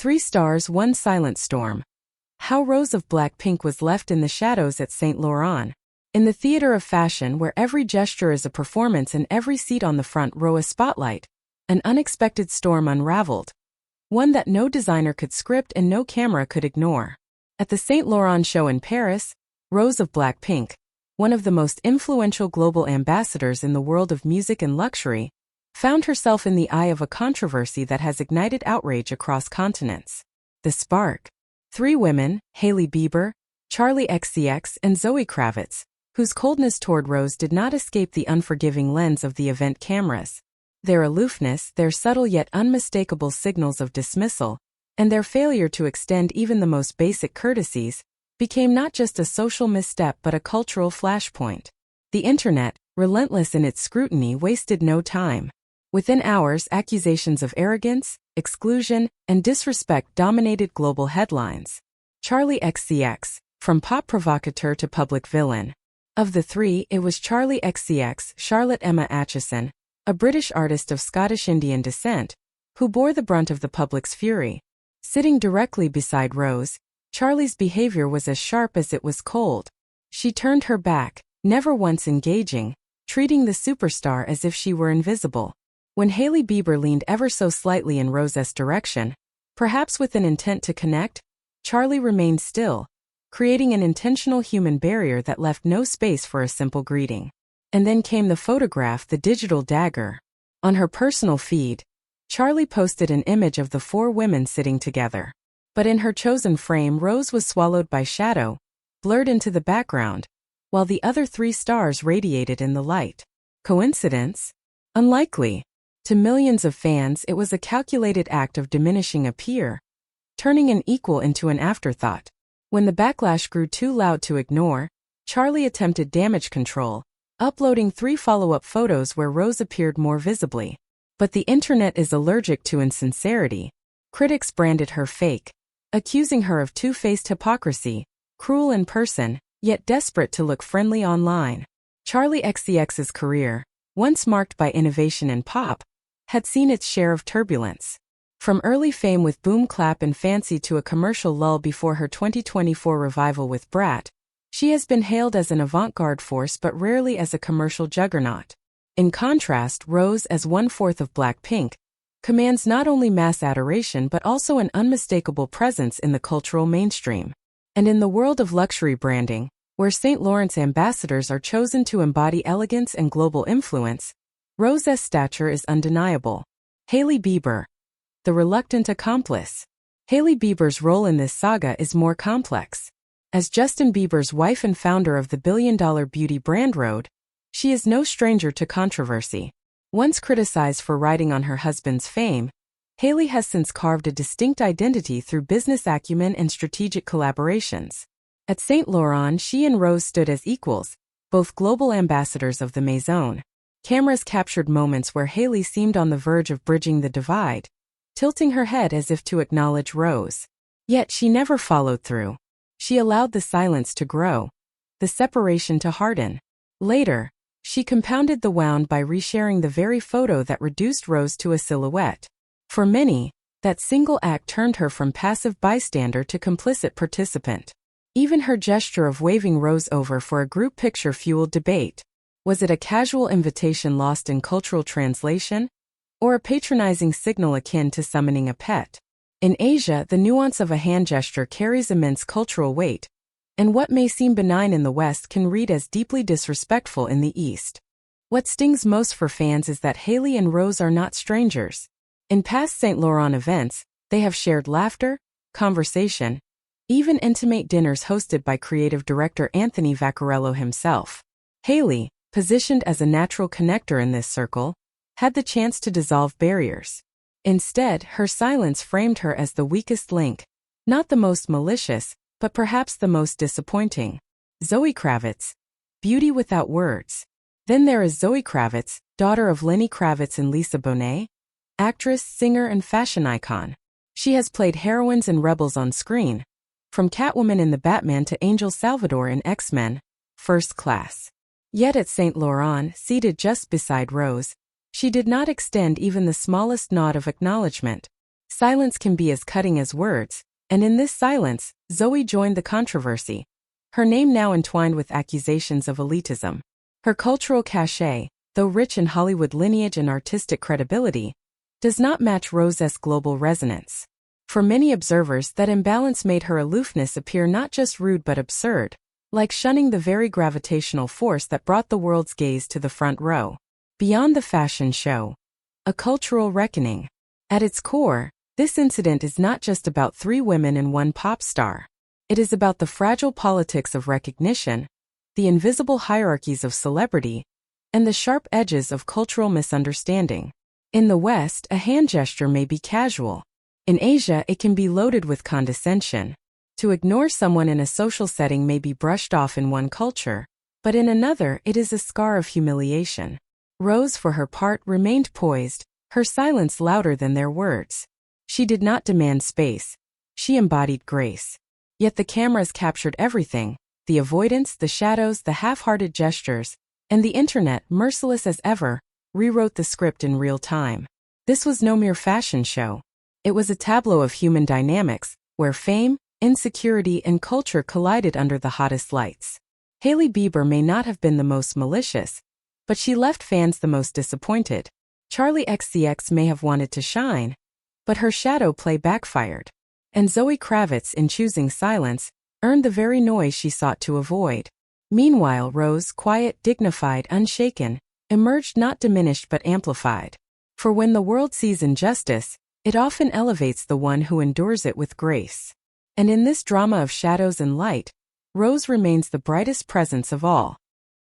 3 stars, 1 silent storm. How Rose of BLACKPINK was left in the shadows at Saint Laurent. In the theater of fashion, where every gesture is a performance and every seat on the front row a spotlight, an unexpected storm unraveled. One that no designer could script and no camera could ignore. At the Saint Laurent show in Paris, Rose of BLACKPINK, one of the most influential global ambassadors in the world of music and luxury, found herself in the eye of a controversy that has ignited outrage across continents. The spark. 3 women, Hailey Bieber, Charli XCX, and Zoe Kravitz, whose coldness toward Rose did not escape the unforgiving lens of the event cameras. Their aloofness, their subtle yet unmistakable signals of dismissal, and their failure to extend even the most basic courtesies, became not just a social misstep but a cultural flashpoint. The internet, relentless in its scrutiny, wasted no time. Within hours, accusations of arrogance, exclusion, and disrespect dominated global headlines. Charli XCX, from pop provocateur to public villain. Of the 3, it was Charli XCX, Charlotte Emma Aitchison, a British artist of Scottish Indian descent, who bore the brunt of the public's fury. Sitting directly beside Rose, Charli's behavior was as sharp as it was cold. She turned her back, never once engaging, treating the superstar as if she were invisible. When Hailey Bieber leaned ever so slightly in Rose's direction, perhaps with an intent to connect, Charli remained still, creating an intentional human barrier that left no space for a simple greeting. And then came the photograph, the digital dagger. On her personal feed, Charli posted an image of the 4 women sitting together. But in her chosen frame, Rose was swallowed by shadow, blurred into the background, while the other 3 stars radiated in the light. Coincidence? Unlikely. To millions of fans, it was a calculated act of diminishing a peer, turning an equal into an afterthought. When the backlash grew too loud to ignore, Charli attempted damage control, uploading 3 follow-up photos where Rose appeared more visibly. But the internet is allergic to insincerity. Critics branded her fake, accusing her of two-faced hypocrisy, cruel in person, yet desperate to look friendly online. Charli XCX's career, once marked by innovation in pop, had seen its share of turbulence. From early fame with Boom Clap and Fancy to a commercial lull before her 2024 revival with Brat, she has been hailed as an avant-garde force but rarely as a commercial juggernaut. In contrast, Rose, as 1/4 of BLACKPINK, commands not only mass adoration but also an unmistakable presence in the cultural mainstream. And in the world of luxury branding, where Saint Laurent's ambassadors are chosen to embody elegance and global influence, Rose's stature is undeniable. Hailey Bieber, the reluctant accomplice. Hailey Bieber's role in this saga is more complex. As Justin Bieber's wife and founder of the billion-dollar beauty brand Rhode, she is no stranger to controversy. Once criticized for riding on her husband's fame, Hailey has since carved a distinct identity through business acumen and strategic collaborations. At Saint Laurent, she and Rose stood as equals, both global ambassadors of the Maison. Cameras captured moments where Hailey seemed on the verge of bridging the divide, tilting her head as if to acknowledge Rose. Yet she never followed through. She allowed the silence to grow, the separation to harden. Later, she compounded the wound by resharing the very photo that reduced Rose to a silhouette. For many, that single act turned her from passive bystander to complicit participant. Even her gesture of waving Rose over for a group picture fueled debate. Was it a casual invitation lost in cultural translation, or a patronizing signal akin to summoning a pet? In Asia, the nuance of a hand gesture carries immense cultural weight, and what may seem benign in the West can read as deeply disrespectful in the East. What stings most for fans is that Hailey and Rose are not strangers. In past Saint Laurent events, they have shared laughter, conversation, even intimate dinners hosted by creative director Anthony Vaccarello himself. Hailey, positioned as a natural connector in this circle, had the chance to dissolve barriers. Instead, her silence framed her as the weakest link, not the most malicious, but perhaps the most disappointing. Zoe Kravitz, beauty without words. Then there is Zoe Kravitz, daughter of Lenny Kravitz and Lisa Bonet, actress, singer, and fashion icon. She has played heroines and rebels on screen, from Catwoman in The Batman to Angel Salvador in X-Men, First Class. Yet at Saint Laurent, seated just beside Rose, she did not extend even the smallest nod of acknowledgement. Silence can be as cutting as words, and in this silence, Zoe joined the controversy. Her name now entwined with accusations of elitism. Her cultural cachet, though rich in Hollywood lineage and artistic credibility, does not match Rosé's global resonance. For many observers, that imbalance made her aloofness appear not just rude but absurd, like shunning the very gravitational force that brought the world's gaze to the front row. Beyond the fashion show, a cultural reckoning. At its core, this incident is not just about three women and one pop star. It is about the fragile politics of recognition, the invisible hierarchies of celebrity, and the sharp edges of cultural misunderstanding. In the West, a hand gesture may be casual. In Asia, it can be loaded with condescension. To ignore someone in a social setting may be brushed off in one culture, but in another, it is a scar of humiliation. Rose, for her part, remained poised, her silence louder than their words. She did not demand space. She embodied grace. Yet the cameras captured everything: the avoidance, the shadows, the half-hearted gestures, and the internet, merciless as ever, rewrote the script in real time. This was no mere fashion show. It was a tableau of human dynamics, where fame, insecurity, and culture collided under the hottest lights. Hailey Bieber may not have been the most malicious, but she left fans the most disappointed. Charli XCX may have wanted to shine, but her shadow play backfired. And Zoe Kravitz, in choosing silence, earned the very noise she sought to avoid. Meanwhile, Rose, quiet, dignified, unshaken, emerged not diminished but amplified. For when the world sees injustice, it often elevates the one who endures it with grace. And in this drama of shadows and light, Rose remains the brightest presence of all.